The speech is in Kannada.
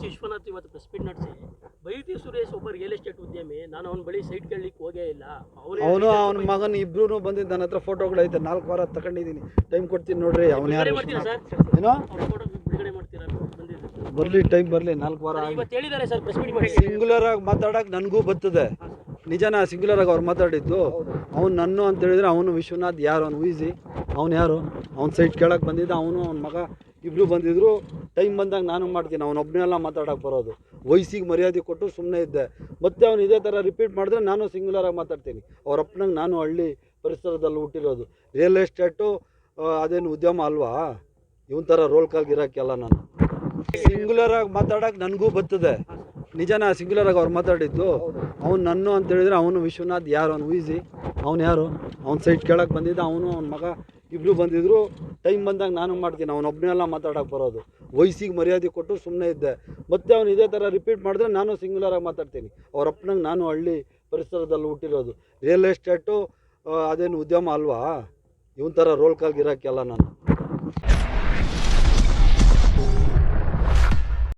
ವಿಶ್ವನಾಥ್ ಇವತ್ತು ಪ್ರೆಸ್ ಮೀಟ್ ನಡೆಸಿ ಬೈತಿ ಸುರೇಶ್ ಒಬ್ಬ ರಿಯಲ್ ಎಸ್ಟೇಟ್ ಉದ್ಯಮಿ, ನಾನು ಅವನ ಬಳಿ ಸೈಟ್ ಕೇಳಲಿಕ್ಕೆ ಹೋಗೇ ಇಲ್ಲ. ಅವನು ಅವನ ಮಗನ ಇಬ್ರು ಬಂದಿದ್ದು ನನ್ನ ಹತ್ರ ಫೋಟೋಗಳೈತೆ, 4 ವಾರ ತಗೊಂಡಿದ್ದೀನಿ, ಟೈಮ್ ಕೊಡ್ತೀನಿ ನೋಡ್ರಿ. ಅವನು ಯಾರು ಏನೋ ಬರಲಿ, ಟೈಮ್ ಬರಲಿ, 4 ವಾರ ಹೇಳಿದ್ದಾರೆ ಸರ್ ಪ್ರೆಸ್ ಮೀಟ್ ಮಾಡಿ. ಸಿಂಗ್ಯುಲರ್ ಆಗಿ ಮಾತಾಡೋಕೆ ನನಗೂ ಬರ್ತದೆ, ನಿಜನಾ? ಸಿಂಗ್ಯುಲರ್ ಆಗಿ ಅವ್ರು ಮಾತಾಡಿದ್ದು. ಅವ್ನು ನನ್ನ ಅಂತ ಹೇಳಿದ್ರೆ ಅವನು ವಿಶ್ವನಾಥ್ ಯಾರು, ಅವನು ಊಹಿಸಿ. ಅವ್ನು ಯಾರು? ಅವ್ನು ಸೈಟ್ ಕೇಳಕ್ಕೆ ಬಂದಿದ್ದ, ಅವನು ಅವನ ಮಗ ಇಬ್ಬರು ಬಂದಿದ್ದರು. ಟೈಮ್ ಬಂದಾಗ ನಾನು ಮಾಡ್ತೀನಿ, ಅವನೊಬ್ಬನೆಲ್ಲ ಮಾತಾಡೋಕೆ ಬರೋದು. ವಯಸ್ಸಿಗೆ ಮರ್ಯಾದೆ ಕೊಟ್ಟು ಸುಮ್ಮನೆ ಇದ್ದೆ. ಮತ್ತೆ ಅವ್ನು ಇದೇ ಥರ ರಿಪೀಟ್ ಮಾಡಿದ್ರೆ ನಾನು ಸಿಂಗ್ಯುಲರಾಗಿ ಮಾತಾಡ್ತೀನಿ. ಅವರಪ್ಪನಂಗೆ ನಾನು ಹಳ್ಳಿ ಪರಿಸರದಲ್ಲಿ ಹುಟ್ಟಿರೋದು. ರಿಯಲ್ ಎಸ್ಟೇಟು ಅದೇನು ಉದ್ಯಮ ಅಲ್ವಾ? ಇವನ್ ಥರ ರೋಲ್ ಕಾಲ್ಗೆ ಇರೋಕ್ಕೆಲ್ಲ ನಾನು ಸಿಂಗ್ಯುಲರ್ ಆಗಿ ಮಾತಾಡೋಕೆ ನನಗೂ ಬರ್ತದೆ, ನಿಜನಾ? ಸಿಂಗ್ಯುಲರ್ ಆಗಿ ಅವ್ರು ಮಾತಾಡಿದ್ದು. ಅವ್ನು ನನ್ನ ಅಂತ ಹೇಳಿದ್ರೆ ಅವನು ವಿಶ್ವನಾಥ್ ಯಾರು, ಅವನು ಊಹಿಸಿ. ಅವ್ನು ಯಾರು? ಅವ್ನು ಸೈಟ್ ಕೇಳಕ್ಕೆ ಬಂದಿದ್ದ, ಅವನು ಅವನ ಮಗ ಇಬ್ಬರು ಬಂದಿದ್ದರು. ಟೈಮ್ ಬಂದಾಗ ನಾನು ಮಾಡ್ತೀನಿ, ಅವನೊಬ್ಬನೆಲ್ಲ ಮಾತಾಡೋಕೆ ಬರೋದು. ವಯಸ್ಸಿಗೆ ಮರ್ಯಾದೆ ಕೊಟ್ಟು ಸುಮ್ಮನೆ ಇದ್ದೆ. ಮತ್ತೆ ಅವ್ನು ಇದೇ ಥರ ರಿಪೀಟ್ ಮಾಡಿದ್ರೆ ನಾನು ಸಿಂಗ್ಯುಲರಾಗಿ ಮಾತಾಡ್ತೀನಿ. ಅವರಪ್ಪನಂಗೆ ನಾನು ಹಳ್ಳಿ ಪರಿಸರದಲ್ಲಿ ಹುಟ್ಟಿರೋದು. ರಿಯಲ್ ಎಸ್ಟೇಟು ಅದೇನು ಉದ್ಯಮ ಅಲ್ವಾ? ಇವನ್ ಥರ ರೋಲ್ ಕಾಲ್ಗೆ ಇರೋಕ್ಕೆಲ್ಲ ನಾನು